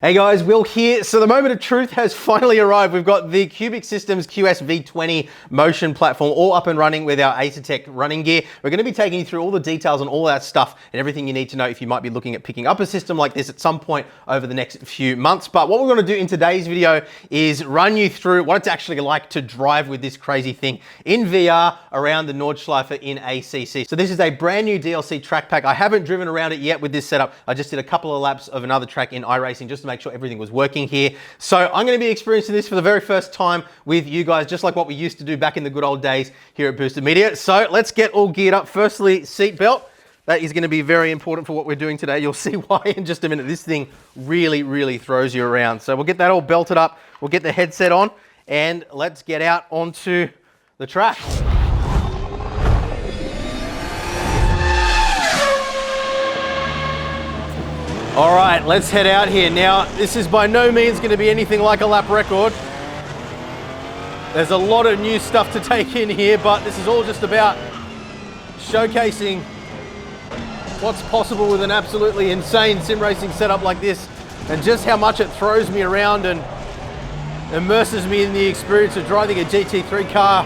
Hey guys, Will here. So the moment of truth has finally arrived. We've got the Qubic Systems QS-V20 motion platform all up and running with our ACC running gear. We're going to be taking you through all the details on all that stuff and everything you need to know if you might be looking at picking up a system like this at some point over the next few months. But what we're going to do in today's video is run you through what it's actually like to drive with this crazy thing in VR around the Nordschleife in ACC. So this is a brand new DLC track pack. I haven't driven around it yet with this setup. I just did a couple of laps of another track in iRacing just to make sure everything was working here. So I'm going to be experiencing this for the very first time with you guys, just like what we used to do back in the good old days here at Boosted Media. So let's get all geared up. Firstly, seatbelt. That is going to be very important for what we're doing today. You'll see why in just a minute. This thing really throws you around. So we'll get that all belted up. We'll get the headset on and let's get out onto the track. All right, let's head out here. Now, this is by no means going to be anything like a lap record. There's a lot of new stuff to take in here, but this is all just about showcasing what's possible with an absolutely insane sim racing setup like this, and just how much it throws me around and immerses me in the experience of driving a GT3 car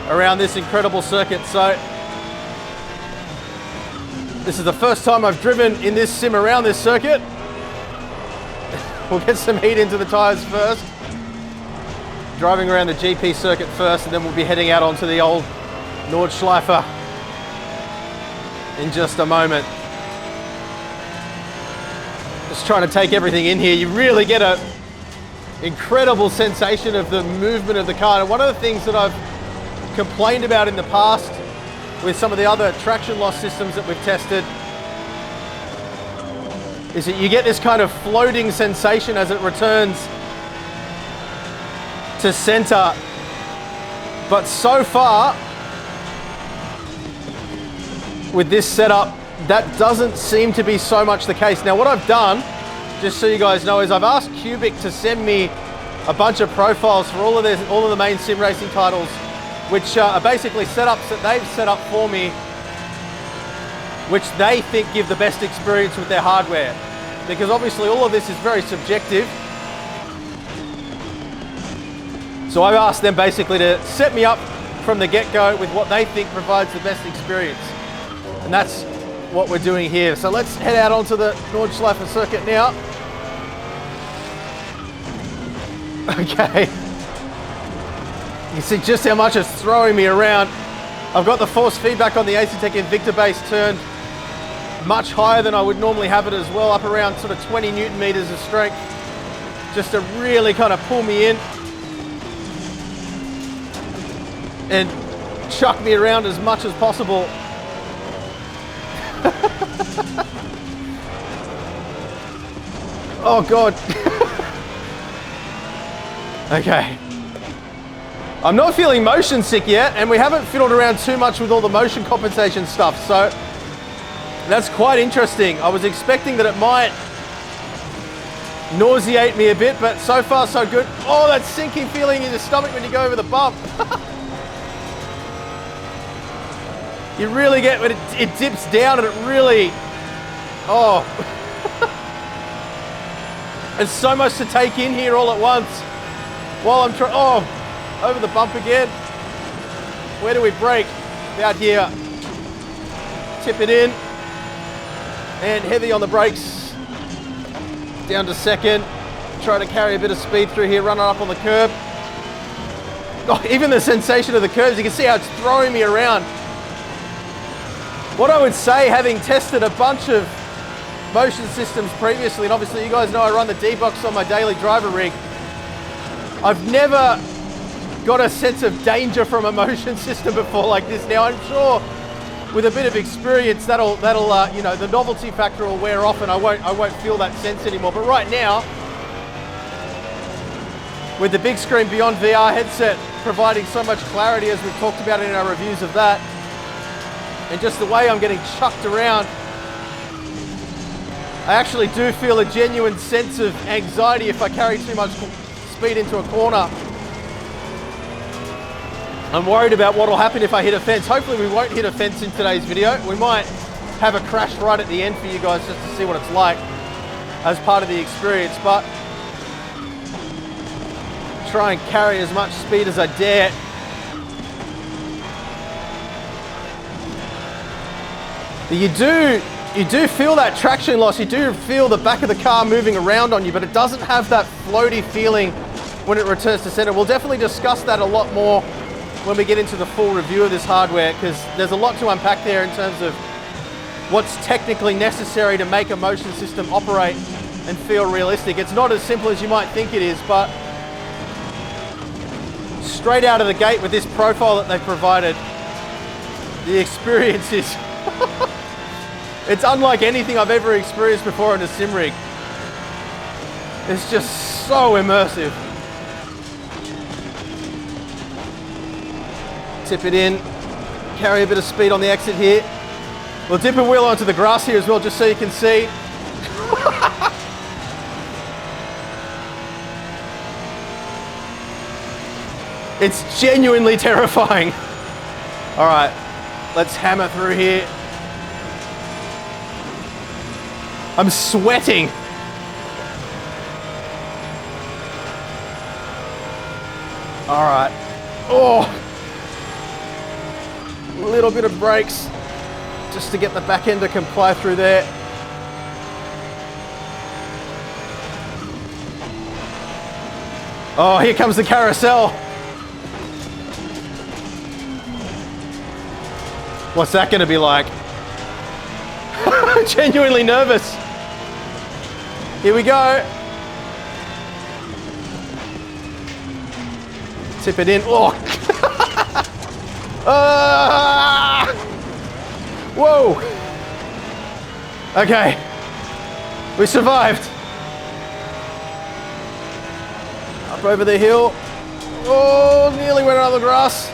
around this incredible circuit. So, this is the first time I've driven in this sim around this circuit. We'll get some heat into the tires first. Driving around the GP circuit first, and then we'll be heading out onto the old Nordschleife in just a moment. Just trying to take everything in here. You really get an incredible sensation of the movement of the car. And one of the things that I've complained about in the past with some of the other traction loss systems that we've tested is that you get this kind of floating sensation as it returns to center. But so far, with this setup, that doesn't seem to be so much the case. Now, what I've done, just so you guys know, is I've asked Qubic to send me a bunch of profiles for all of the main sim racing titles, which are basically setups that they've set up for me, which they think give the best experience with their hardware. Because obviously all of this is very subjective. So I've asked them basically to set me up from the get-go with what they think provides the best experience. And that's what we're doing here. So let's head out onto the Nordschleife circuit now. Okay. You can see just how much it's throwing me around. I've got the force feedback on the ACC Invicta base turned much higher than I would normally have it as well, up around sort of 20 Newton meters of strength, just to really kind of pull me in and chuck me around as much as possible. Oh God. Okay. I'm not feeling motion sick yet, and we haven't fiddled around too much with all the motion compensation stuff, so that's quite interesting. I was expecting that it might nauseate me a bit, but so far so good. Oh, that sinking feeling in your stomach when you go over the bump. You really get when it dips down, and it really, oh. There's so much to take in here all at once while I'm trying, oh. Over the bump again. Where do we brake? Out here. Tip it in. And heavy on the brakes. Down to second. Try to carry a bit of speed through here. Run it up on the curb. Oh, even the sensation of the curves, you can see how it's throwing me around. What I would say, having tested a bunch of motion systems previously, and obviously you guys know I run the D-Box on my daily driver rig, I've never got a sense of danger from a motion system before like this. Now I'm sure with a bit of experience that'll you know, the novelty factor will wear off and I won't feel that sense anymore. But right now, with the big screen Beyond VR headset providing so much clarity, as we've talked about in our reviews of that, and just the way I'm getting chucked around, I actually do feel a genuine sense of anxiety if I carry too much speed into a corner. I'm worried about what will happen if I hit a fence. Hopefully we won't hit a fence in today's video. We might have a crash right at the end for you guys just to see what it's like. as part of the experience, but try and carry as much speed as I dare. You do feel that traction loss, you do feel the back of the car moving around on you, but it doesn't have that floaty feeling when it returns to center. We'll definitely discuss that a lot more when we get into the full review of this hardware, because there's a lot to unpack there in terms of what's technically necessary to make a motion system operate and feel realistic. It's not as simple as you might think it is, but straight out of the gate with this profile that they've provided, the experience is it's unlike anything I've ever experienced before in a sim rig. It's just so immersive. Tip it in, carry a bit of speed on the exit here. We'll dip a wheel onto the grass here as well, just so you can see. It's genuinely terrifying. All right, let's hammer through here. I'm sweating. All right. Oh, a little bit of brakes just to get the back end to comply through there. Oh, here comes the carousel. What's that going to be like? Genuinely nervous. Here we go. Tip it in. Oh. Whoa. Okay. We survived. Up over the hill. Oh, nearly went on the grass.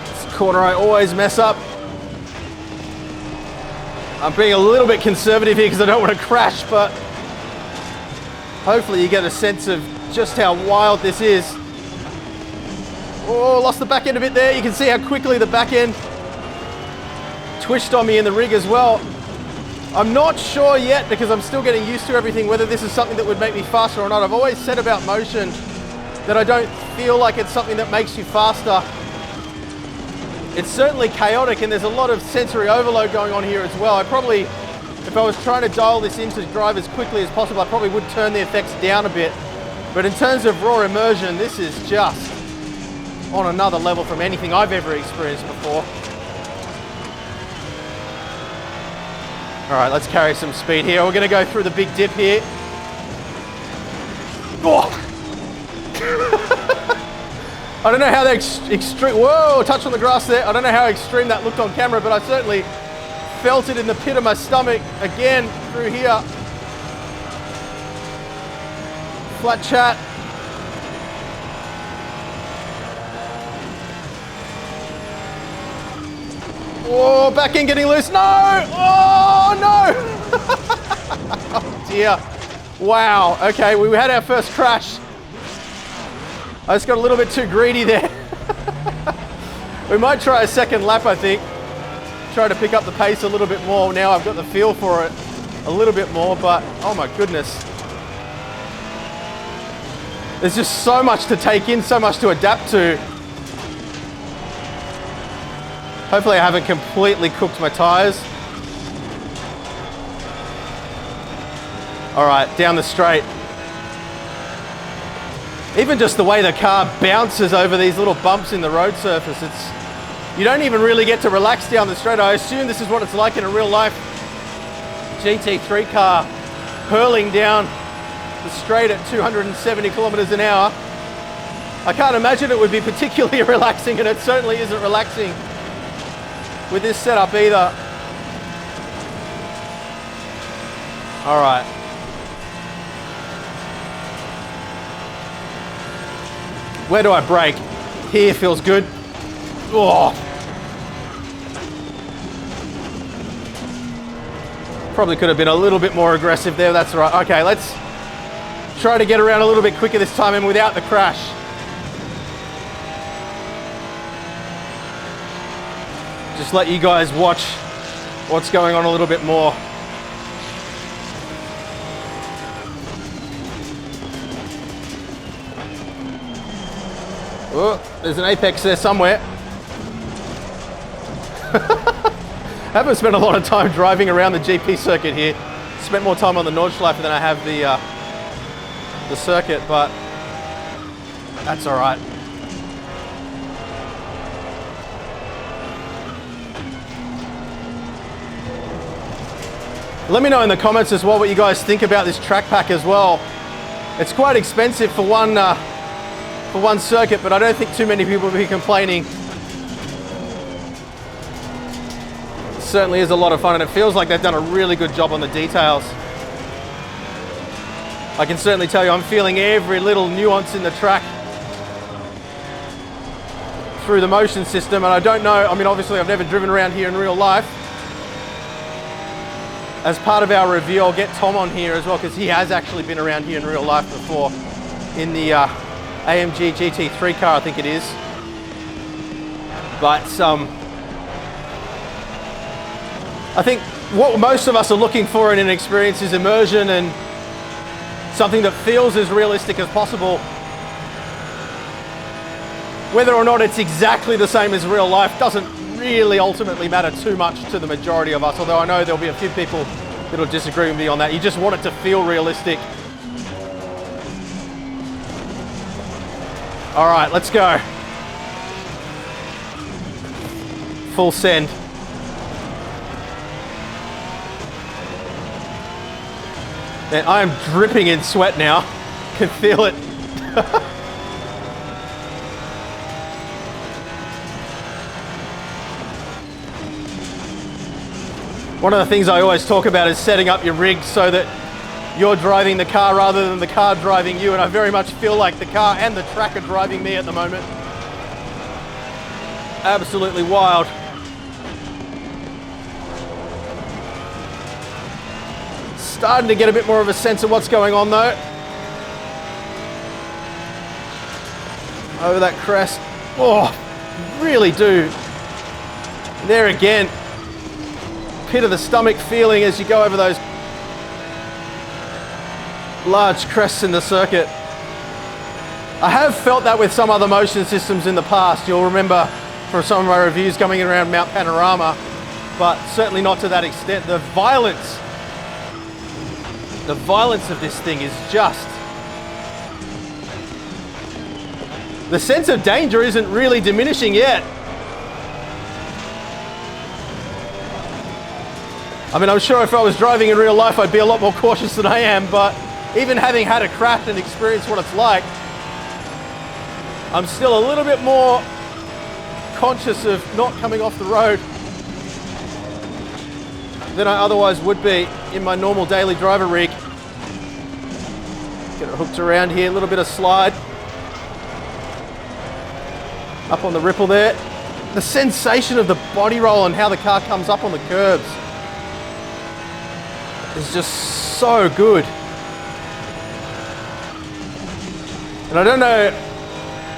This corner I always mess up. I'm being a little bit conservative here because I don't want to crash, but hopefully you get a sense of just how wild this is. Oh, lost the back end a bit there. You can see how quickly the back end twitched on me in the rig as well. I'm not sure yet, because I'm still getting used to everything, whether this is something that would make me faster or not. I've always said about motion that I don't feel like it's something that makes you faster. It's certainly chaotic, and there's a lot of sensory overload going on here as well. I probably, if I was trying to dial this in to drive as quickly as possible, I probably would turn the effects down a bit. But in terms of raw immersion, this is just on another level from anything I've ever experienced before. All right, let's carry some speed here. We're gonna go through the big dip here. Oh. I don't know how that extreme, whoa, touch on the grass there. I don't know how extreme that looked on camera, but I certainly felt it in the pit of my stomach again through here. Flat chat. Oh, back end getting loose. No! Oh, no! Oh, dear. Wow. Okay, we had our first crash. I just got a little bit too greedy there. We might try a second lap, I think. Try to pick up the pace a little bit more. Now I've got the feel for it a little bit more, but oh my goodness. There's just so much to take in, so much to adapt to. Hopefully I haven't completely cooked my tires. All right, down the straight. Even just the way the car bounces over these little bumps in the road surface, you don't even really get to relax down the straight. I assume this is what it's like in a real life GT3 car, hurling down the straight at 270 kilometers an hour. I can't imagine it would be particularly relaxing, and it certainly isn't relaxing with this setup either. All right. Where do I brake? Here feels good. Oh. Probably could have been a little bit more aggressive there. That's right. Okay, let's try to get around a little bit quicker this time and without the crash. Just let you guys watch what's going on a little bit more. Oh, there's an apex there somewhere. I haven't spent a lot of time driving around the GP circuit here. Spent more time on the Nordschleife than I have the circuit, but that's all right. Let me know in the comments as well what you guys think about this track pack as well. It's quite expensive for one circuit, but I don't think too many people will be complaining. It certainly is a lot of fun, and it feels like they've done a really good job on the details. I can certainly tell you I'm feeling every little nuance in the track through the motion system, and I don't know, I mean obviously I've never driven around here in real life. As part of our review, I'll get Tom on here as well, because he has actually been around here in real life before in the AMG GT3 car, I think it is. But I think what most of us are looking for in an experience is immersion and something that feels as realistic as possible. Whether or not it's exactly the same as real life doesn't really ultimately matter too much to the majority of us, although I know there'll be a few people that'll disagree with me on that. You just want it to feel realistic. All right, let's go. Full send. Man, I am dripping in sweat now. Can feel it. One of the things I always talk about is setting up your rig so that you're driving the car rather than the car driving you, and I very much feel like the car and the track are driving me at the moment. Absolutely wild. Starting to get a bit more of a sense of what's going on though. Over that crest. Oh, really do. There again. Pit of the stomach feeling as you go over those large crests in the circuit. I have felt that with some other motion systems in the past. You'll remember from some of my reviews coming around Mount Panorama, but certainly not to that extent. The violence of this thing is just... The sense of danger isn't really diminishing yet. I mean, I'm sure if I was driving in real life, I'd be a lot more cautious than I am, but even having had a crash and experienced what it's like, I'm still a little bit more conscious of not coming off the road than I otherwise would be in my normal daily driver rig. Get it hooked around here, a little bit of slide. Up on the ripple there. The sensation of the body roll and how the car comes up on the curbs is just so good. And I don't know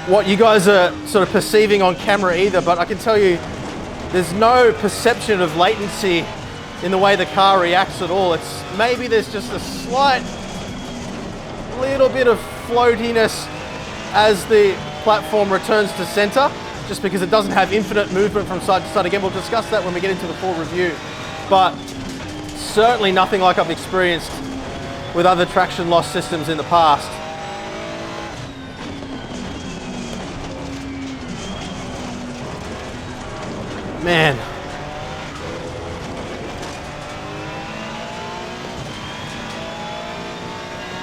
what you guys are sort of perceiving on camera either, but I can tell you there's no perception of latency in the way the car reacts at all. It's maybe there's just a slight little bit of floatiness as the platform returns to center, just because it doesn't have infinite movement from side to side. Again, we'll discuss that when we get into the full review, but certainly nothing like I've experienced with other traction loss systems in the past. Man.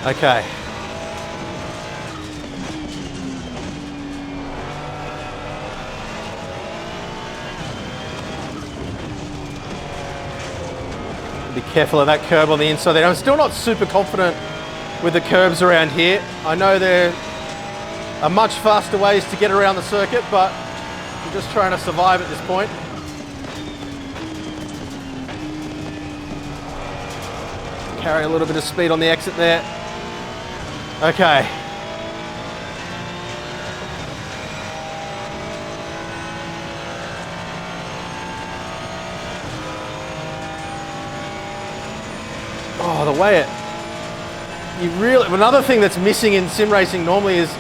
Okay. Be careful of that curb on the inside there. I'm still not super confident with the curbs around here. I know there are much faster ways to get around the circuit, but I'm just trying to survive at this point. Carry a little bit of speed on the exit there. Okay. Oh, the way another thing that's missing in sim racing normally is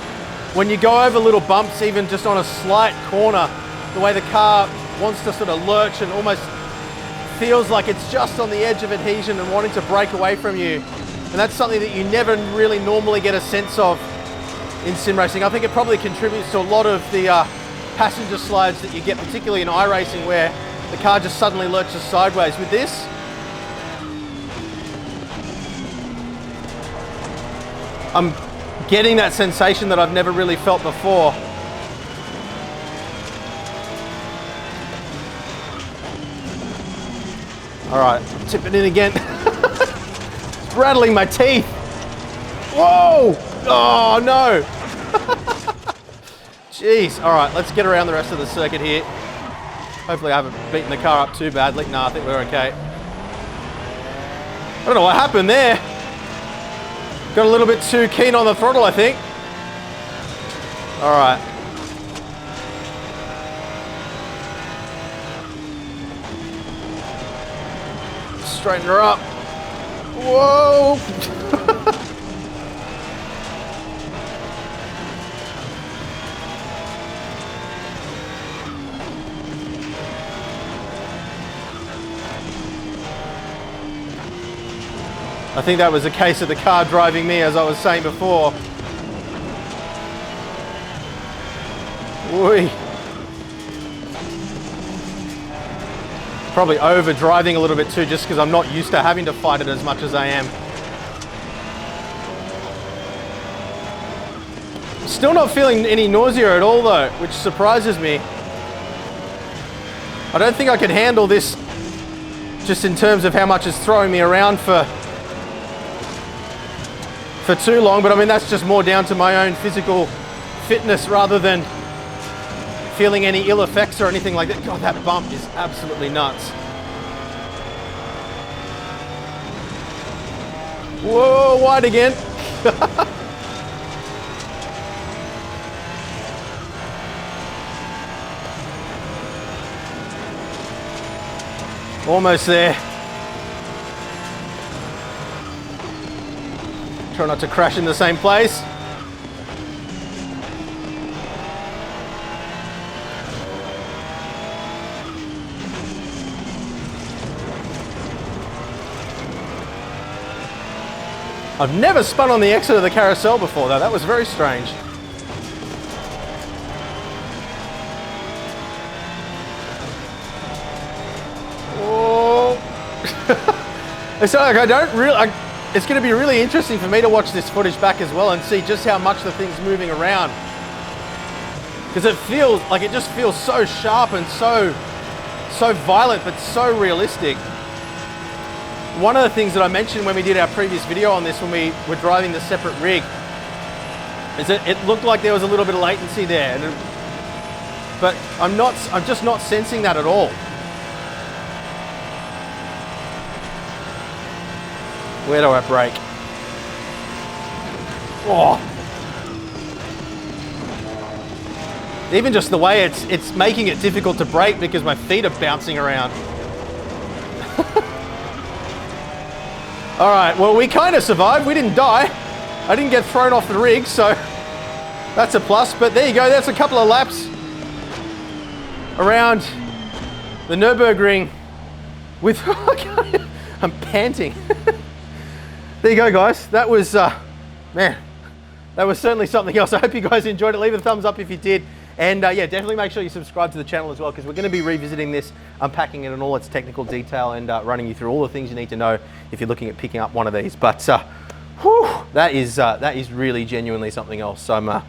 when you go over little bumps, even just on a slight corner, the way the car wants to sort of lurch and almost feels like it's just on the edge of adhesion and wanting to break away from you. And that's something that you never really normally get a sense of in sim racing. I think it probably contributes to a lot of the passenger slides that you get, particularly in iRacing, where the car just suddenly lurches sideways. With this, I'm getting that sensation that I've never really felt before. All right, tip it in again. It's rattling my teeth. Whoa! Oh no! Jeez. All right, let's get around the rest of the circuit here. Hopefully I haven't beaten the car up too badly. No, I think we're okay. I don't know what happened there. Got a little bit too keen on the throttle, I think. All right. Straighten her up. Whoa! I think that was a case of the car driving me, as I was saying before. Whee. Probably over driving a little bit too, just because I'm not used to having to fight it as much as I am. Still not feeling any nausea at all though, which surprises me. I don't think I could handle this just in terms of how much it's throwing me around for too long, but I mean, that's just more down to my own physical fitness rather than feeling any ill effects or anything like that. God, that bump is absolutely nuts. Whoa, wide again. Almost there. Try not to crash in the same place. I've never spun on the exit of the carousel before though. That was very strange. Oh. It's like I don't really. It's going to be really interesting for me to watch this footage back as well and see just how much the thing's moving around. Because it feels like it just feels so sharp and so violent, but so realistic. One of the things that I mentioned when we did our previous video on this, when we were driving the separate rig, is that it looked like there was a little bit of latency there. But I'm just not sensing that at all. Where do I brake? Oh. Even just the way it's making it difficult to brake because my feet are bouncing around. All right, well, we kind of survived. We didn't die. I didn't get thrown off the rig, so that's a plus. But there you go. That's a couple of laps around the Nürburgring with, I'm panting. There you go, guys. That was, man, that was certainly something else. I hope you guys enjoyed it. Leave a thumbs up if you did. And yeah, definitely make sure you subscribe to the channel as well, because we're going to be revisiting this, unpacking it in all its technical detail and running you through all the things you need to know if you're looking at picking up one of these. But whew, that is really genuinely something else. So I'm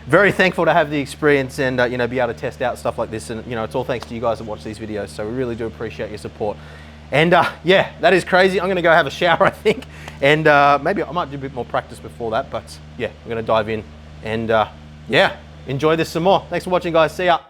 very thankful to have the experience and you know, be able to test out stuff like this. And you know, it's all thanks to you guys that watch these videos. So we really do appreciate your support. And yeah, that is crazy. I'm going to go have a shower, I think. And maybe I might do a bit more practice before that. But yeah, we're going to dive in and yeah, enjoy this some more. Thanks for watching, guys. See ya.